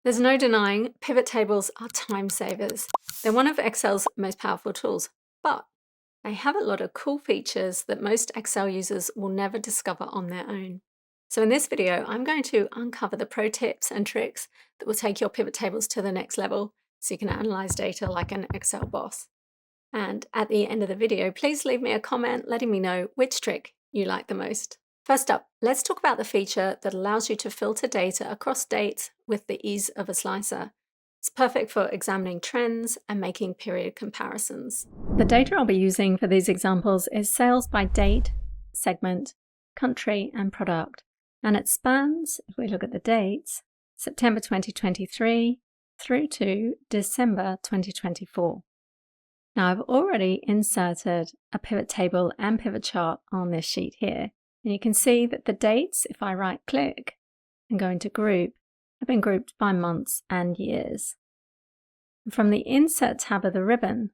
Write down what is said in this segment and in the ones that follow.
There's no denying pivot tables are time savers. They're one of Excel's most powerful tools, but they have a lot of cool features that most Excel users will never discover on their own. So in this video, I'm going to uncover the pro tips and tricks that will take your pivot tables to the next level so you can analyze data like an Excel boss. And at the end of the video, please leave me a comment letting me know which trick you like the most. First up, let's talk about the feature that allows you to filter data across dates with the ease of a slicer. It's perfect for examining trends and making period comparisons. The data I'll be using for these examples is sales by date, segment, country, and product. And it spans, if we look at the dates, September 2023 through to December 2024. Now I've already inserted a pivot table and pivot chart on this sheet here. And you can see that the dates, if I right click and go into group, have been grouped by months and years. And from the insert tab of the ribbon,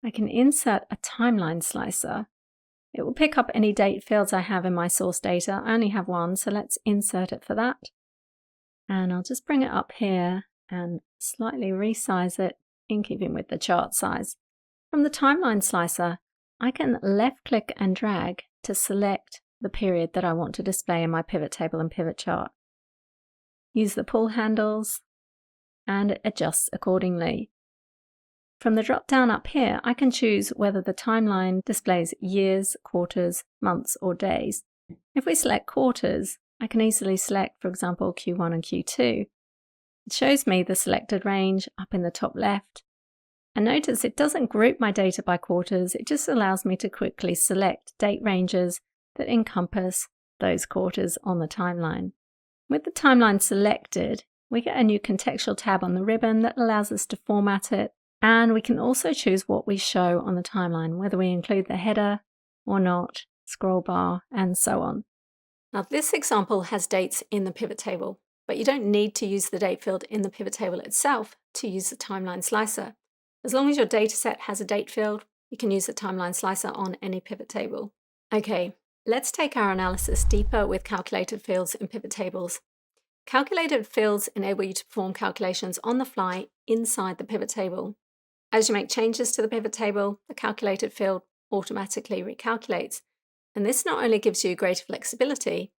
I can insert a timeline slicer. It will pick up any date fields I have in my source data. I only have one, so let's insert it for that. And I'll just bring it up here and slightly resize it in keeping with the chart size. From the timeline slicer, I can left click and drag to select the period that I want to display in my pivot table and pivot chart. Use the pull handles and it adjusts accordingly. From the drop down up here, I can choose whether the timeline displays years, quarters, months, or days. If we select quarters, I can easily select, for example, Q1 and Q2. It shows me the selected range up in the top left. And notice it doesn't group my data by quarters, it just allows me to quickly select date ranges that encompass those quarters on the timeline. With the timeline selected, we get a new contextual tab on the ribbon that allows us to format it, and we can also choose what we show on the timeline, whether we include the header or not, scroll bar, and so on. Now this example has dates in the pivot table, but you don't need to use the date field in the pivot table itself to use the timeline slicer. As long as your dataset has a date field, you can use the timeline slicer on any pivot table. Okay. Let's take our analysis deeper with calculated fields in pivot tables. Calculated fields enable you to perform calculations on the fly inside the pivot table. As you make changes to the pivot table, the calculated field automatically recalculates. And this not only gives you greater flexibility,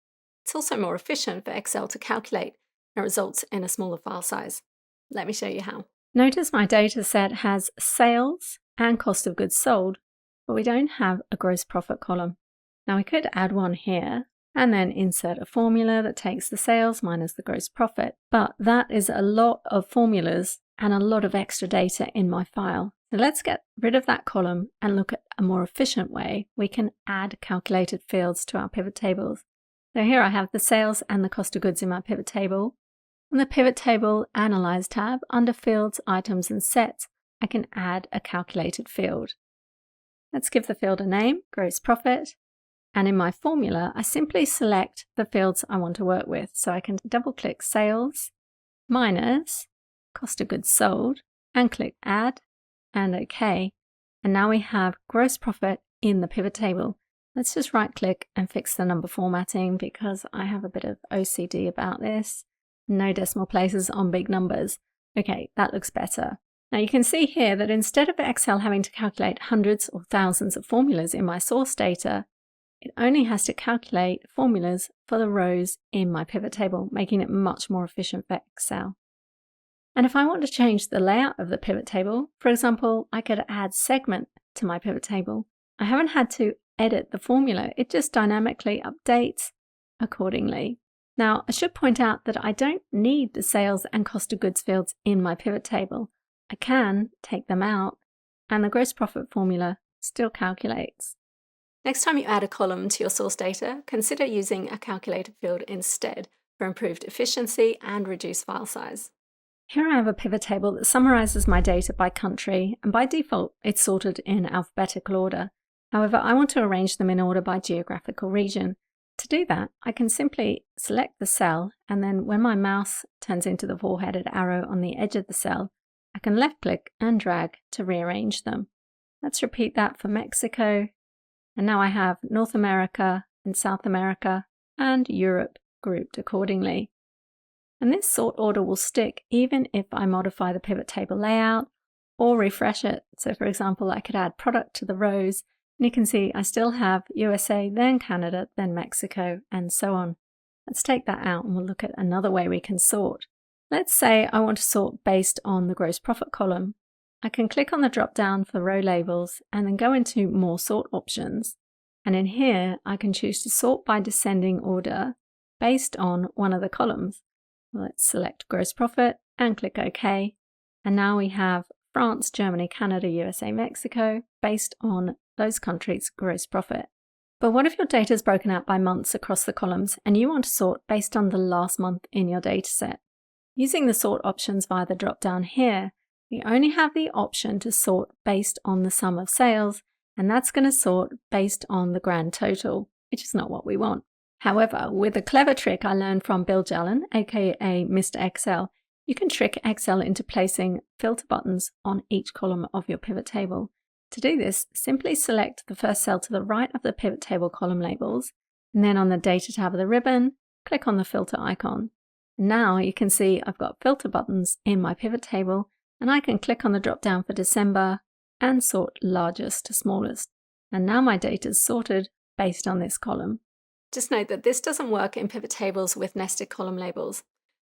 it's also more efficient for Excel to calculate and results in a smaller file size. Let me show you how. Notice my data set has sales and cost of goods sold, but we don't have a gross profit column. Now we could add one here and then insert a formula that takes the sales minus the gross profit, but that is a lot of formulas and a lot of extra data in my file. So let's get rid of that column and look at a more efficient way we can add calculated fields to our pivot tables. So here I have the sales and the cost of goods in my pivot table. On the pivot table Analyze tab, under Fields, Items and Sets, I can add a calculated field. Let's give the field a name, gross profit. And in my formula, I simply select the fields I want to work with. So I can double click sales minus cost of goods sold and click add and OK. And now we have gross profit in the pivot table. Let's just right click and fix the number formatting because I have a bit of OCD about this. No decimal places on big numbers. OK, that looks better. Now you can see here that instead of Excel having to calculate hundreds or thousands of formulas in my source data, it only has to calculate formulas for the rows in my pivot table, making it much more efficient for Excel. And if I want to change the layout of the pivot table, for example, I could add segment to my pivot table. I haven't had to edit the formula, it just dynamically updates accordingly. Now, I should point out that I don't need the sales and cost of goods fields in my pivot table. I can take them out, and the gross profit formula still calculates. Next time you add a column to your source data, consider using a calculated field instead for improved efficiency and reduced file size. Here I have a pivot table that summarizes my data by country, and by default it's sorted in alphabetical order. However, I want to arrange them in order by geographical region. To do that, I can simply select the cell, and then when my mouse turns into the four-headed arrow on the edge of the cell, I can left-click and drag to rearrange them. Let's repeat that for Mexico. And now I have North America and South America and Europe grouped accordingly. And this sort order will stick even if I modify the pivot table layout or refresh it. So for example, I could add product to the rows, and you can see I still have USA, then Canada, then Mexico, and so on. Let's take that out and we'll look at another way we can sort. Let's say I want to sort based on the gross profit column. I can click on the drop down for row labels and then go into more sort options. And in here, I can choose to sort by descending order based on one of the columns. Let's select gross profit and click OK. And now we have France, Germany, Canada, USA, Mexico based on those countries' gross profit. But what if your data is broken out by months across the columns and you want to sort based on the last month in your dataset? Using the sort options via the drop down here, we only have the option to sort based on the sum of sales, and that's going to sort based on the grand total, which is not what we want. However, with a clever trick I learned from Bill Jalen, aka Mr. Excel, you can trick Excel into placing filter buttons on each column of your pivot table. To do this, simply select the first cell to the right of the pivot table column labels, and then on the Data tab of the ribbon, click on the filter icon. Now you can see I've got filter buttons in my pivot table, and I can click on the drop down for December and sort largest to smallest. And now my data is sorted based on this column. Just note that this doesn't work in pivot tables with nested column labels.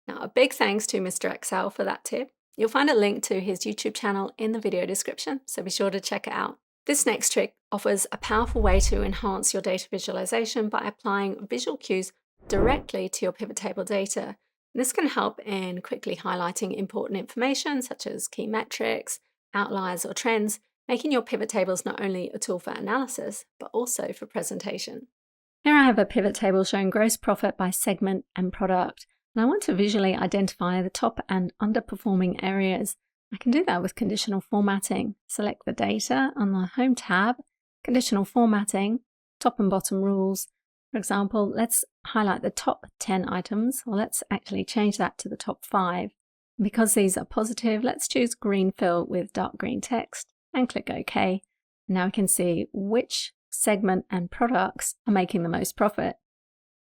Now, a big thanks to Mr. Excel for that tip. You'll find a link to his YouTube channel in the video description, so be sure to check it out. This next trick offers a powerful way to enhance your data visualization by applying visual cues directly to your pivot table data. And this can help in quickly highlighting important information such as key metrics, outliers, or trends, making your pivot tables not only a tool for analysis, but also for presentation. Here I have a pivot table showing gross profit by segment and product, and I want to visually identify the top and underperforming areas. I can do that with conditional formatting. Select the data on the Home tab, conditional formatting, top and bottom rules. For example, let's highlight the top 10 items, or let's actually change that to the top 5. Because these are positive, let's choose green fill with dark green text and click OK. Now we can see which segment and products are making the most profit.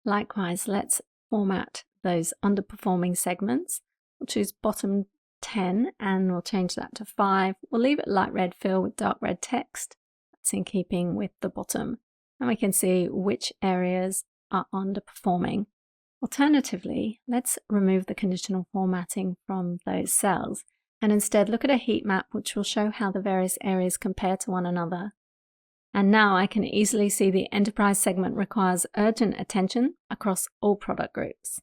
Likewise, let's format those underperforming segments. We'll choose bottom 10 and we'll change that to 5. We'll leave it light red fill with dark red text. That's in keeping with the bottom. And we can see which areas are underperforming. Alternatively, let's remove the conditional formatting from those cells and instead look at a heat map which will show how the various areas compare to one another. And now I can easily see the enterprise segment requires urgent attention across all product groups.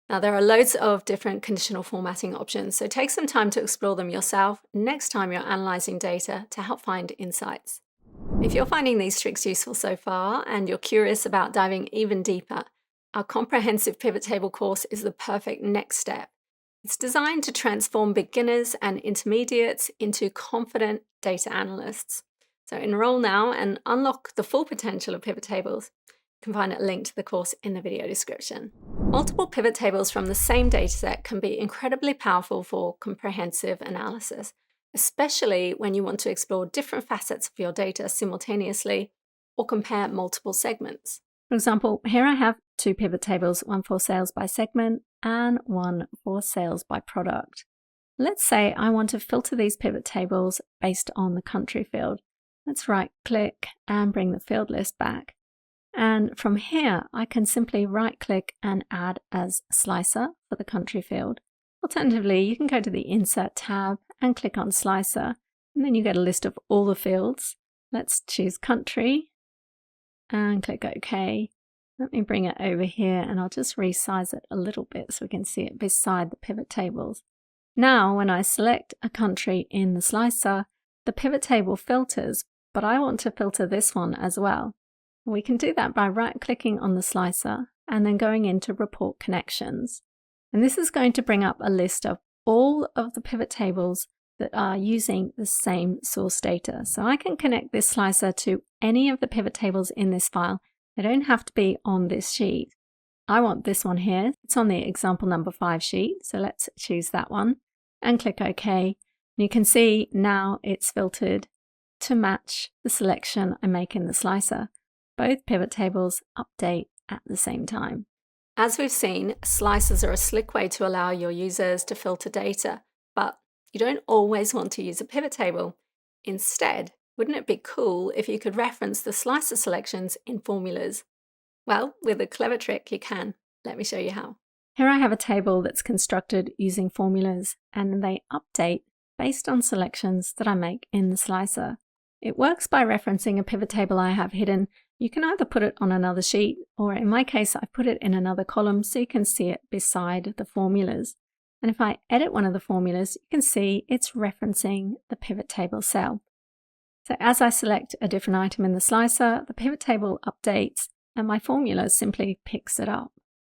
Now there are loads of different conditional formatting options, so take some time to explore them yourself next time you're analyzing data to help find insights. If you're finding these tricks useful so far and you're curious about diving even deeper, our comprehensive pivot table course is the perfect next step. It's designed to transform beginners and intermediates into confident data analysts. So enroll now and unlock the full potential of pivot tables. You can find a link to the course in the video description. Multiple pivot tables from the same dataset can be incredibly powerful for comprehensive analysis, especially when you want to explore different facets of your data simultaneously or compare multiple segments. For example, here I have 2 pivot tables, one for sales by segment and one for sales by product. Let's say I want to filter these pivot tables based on the country field. Let's right-click and bring the field list back. And from here, I can simply right-click and add as slicer for the country field. Alternatively, you can go to the Insert tab and click on Slicer, and then you get a list of all the fields. Let's choose Country and click OK. Let me bring it over here and I'll just resize it a little bit so we can see it beside the pivot tables. Now, when I select a country in the slicer, the pivot table filters, but I want to filter this one as well. We can do that by right-clicking on the slicer and then going into Report Connections. And this is going to bring up a list of all of the pivot tables that are using the same source data. So I can connect this slicer to any of the pivot tables in this file. They don't have to be on this sheet. I want this one here. It's on the example number 5 sheet. So let's choose that one and click OK. And you can see now it's filtered to match the selection I make in the slicer. Both pivot tables update at the same time. As we've seen, slicers are a slick way to allow your users to filter data, but you don't always want to use a pivot table. Instead, wouldn't it be cool if you could reference the slicer selections in formulas? Well, with a clever trick you can. Let me show you how. Here I have a table that's constructed using formulas, and they update based on selections that I make in the slicer. It works by referencing a pivot table I have hidden. You can either put it on another sheet, or in my case, I put it in another column so you can see it beside the formulas. And if I edit one of the formulas, you can see it's referencing the pivot table cell. So as I select a different item in the slicer, the pivot table updates and my formula simply picks it up.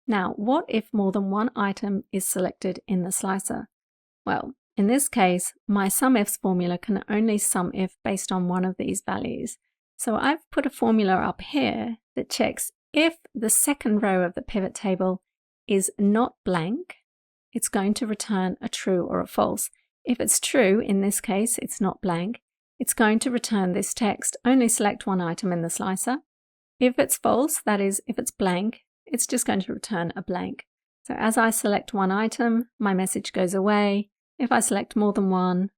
Now, what if more than one item is selected in the slicer? Well, in this case, my SUMIFs formula can only SUMIF based on one of these values. So I've put a formula up here that checks if the second row of the pivot table is not blank, it's going to return a true or a false. If it's true, in this case, it's not blank, it's going to return this text, only select one item in the slicer. If it's false, that is, if it's blank, it's just going to return a blank. So as I select one item, my message goes away. If I select more than one,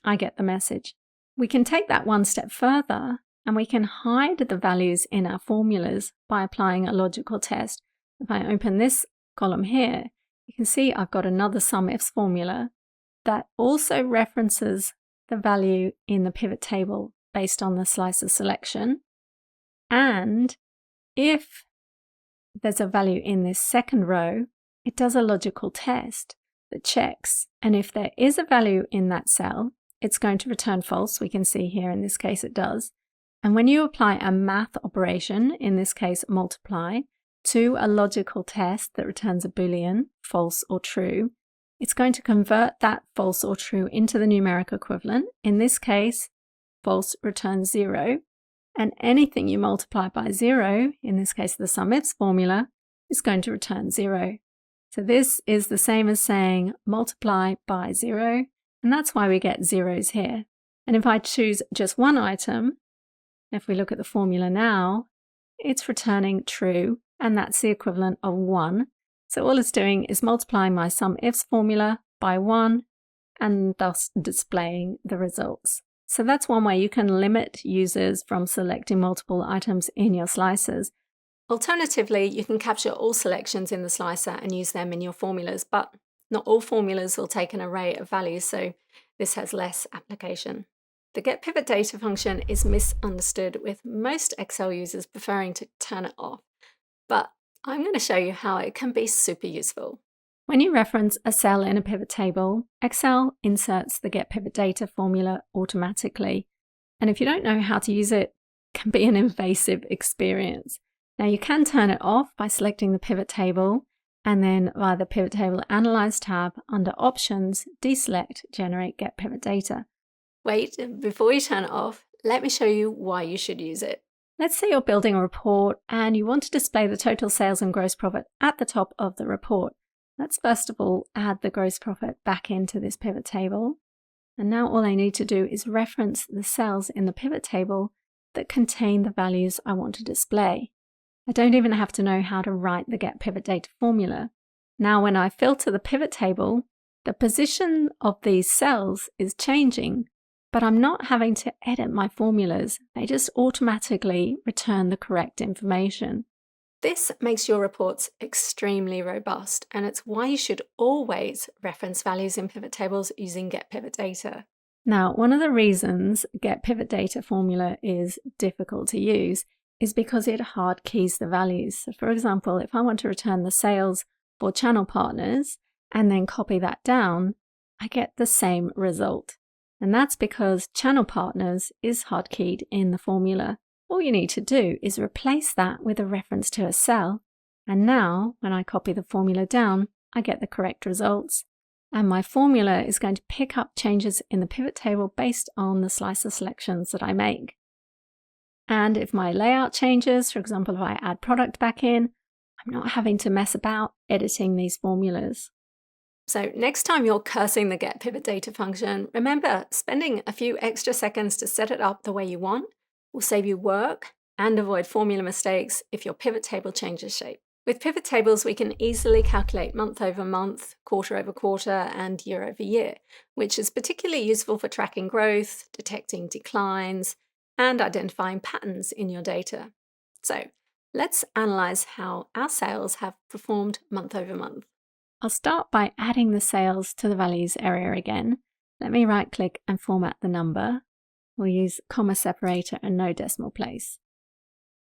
I get the message. We can take that one step further, and we can hide the values in our formulas by applying a logical test. If I open this column here, you can see I've got another SUMIFs formula that also references the value in the pivot table based on the slicer selection. And if there's a value in this second row, it does a logical test that checks. And if there is a value in that cell, it's going to return false. We can see here in this case it does. And when you apply a math operation, in this case multiply, to a logical test that returns a Boolean, false or true, it's going to convert that false or true into the numeric equivalent. In this case, false returns 0. And anything you multiply by 0, in this case the SUMIFs formula, is going to return 0. So this is the same as saying multiply by 0, and that's why we get zeros here. And if I choose just one item, if we look at the formula now, it's returning true, and that's the equivalent of 1. So all it's doing is multiplying my SUMIFs formula by 1, and thus displaying the results. So that's one way you can limit users from selecting multiple items in your slicers. Alternatively, you can capture all selections in the slicer and use them in your formulas, but not all formulas will take an array of values, so this has less application. The getPivotData function is misunderstood, with most Excel users preferring to turn it off, but I'm going to show you how it can be super useful. When you reference a cell in a pivot table, Excel inserts the getPivotData formula automatically. And if you don't know how to use it, it can be an invasive experience. Now you can turn it off by selecting the pivot table, and then via the Pivot Table Analyze tab under Options, deselect Generate getPivotData. Wait, before you turn it off, let me show you why you should use it. Let's say you're building a report and you want to display the total sales and gross profit at the top of the report. Let's first of all add the gross profit back into this pivot table. And now all I need to do is reference the cells in the pivot table that contain the values I want to display. I don't even have to know how to write the getPivotData formula. Now when I filter the pivot table, the position of these cells is changing, but I'm not having to edit my formulas. They just automatically return the correct information. This makes your reports extremely robust, and it's why you should always reference values in pivot tables using getPivotData. Now, one of the reasons getPivotData formula is difficult to use is because it hard keys the values. So for example, if I want to return the sales for channel partners and then copy that down, I get the same result. And that's because channel partners is hard keyed in the formula. All you need to do is replace that with a reference to a cell, and now when I copy the formula down, I get the correct results. And my formula is going to pick up changes in the pivot table based on the slicer selections that I make. And if my layout changes, for example, if I add product back in, I'm not having to mess about editing these formulas. So next time you're cursing the getPivotData function, remember spending a few extra seconds to set it up the way you want will save you work and avoid formula mistakes if your pivot table changes shape. With pivot tables, we can easily calculate month over month, quarter over quarter, and year over year, which is particularly useful for tracking growth, detecting declines, and identifying patterns in your data. So let's analyze how our sales have performed month over month. I'll start by adding the sales to the values area again. Let me right-click and format the number. We'll use comma separator and no decimal place.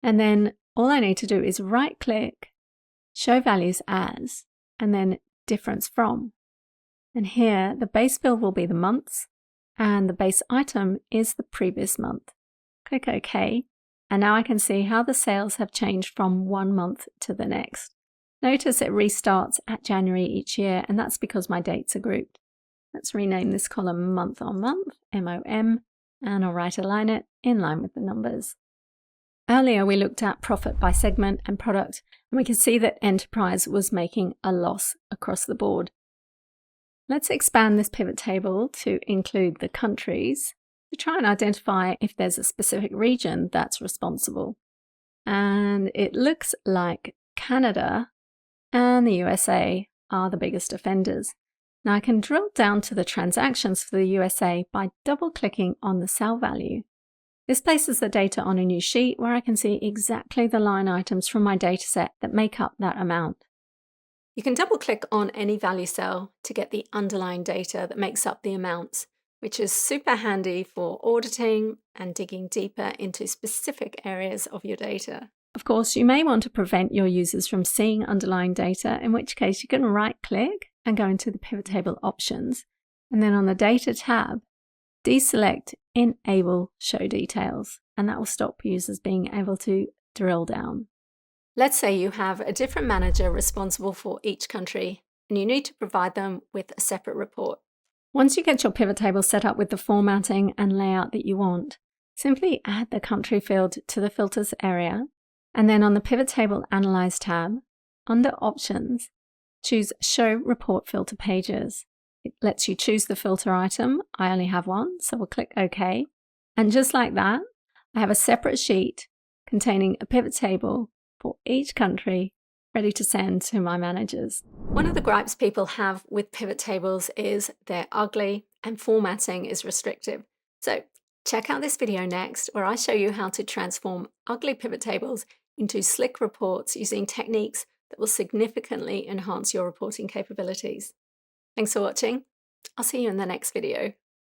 And then all I need to do is right-click, show values as, and then difference from. And here the base field will be the months and the base item is the previous month. Click OK, and now I can see how the sales have changed from one month to the next. Notice it restarts at January each year, and that's because my dates are grouped. Let's rename this column month on month, MOM, and I'll right align it in line with the numbers. Earlier we looked at profit by segment and product, and we can see that enterprise was making a loss across the board. Let's expand this pivot table to include the countries to try and identify if there's a specific region that's responsible. And it looks like Canada and the USA are the biggest offenders. Now I can drill down to the transactions for the USA by double-clicking on the cell value. This places the data on a new sheet where I can see exactly the line items from my dataset that make up that amount. You can double-click on any value cell to get the underlying data that makes up the amounts, which is super handy for auditing and digging deeper into specific areas of your data. Of course, you may want to prevent your users from seeing underlying data, in which case you can right-click and go into the pivot table options, and then on the Data tab, deselect Enable Show Details, and that will stop users being able to drill down. Let's say you have a different manager responsible for each country, and you need to provide them with a separate report. Once you get your pivot table set up with the formatting and layout that you want, simply add the country field to the filters area, and then on the Pivot Table Analyze tab, under Options, choose Show Report Filter Pages. It lets you choose the filter item. I only have one, so we'll click OK. And just like that, I have a separate sheet containing a pivot table for each country ready to send to my managers. One of the gripes people have with pivot tables is they're ugly and formatting is restrictive. So check out this video next where I show you how to transform ugly pivot tables into slick reports using techniques that will significantly enhance your reporting capabilities. Thanks for watching. I'll see you in the next video.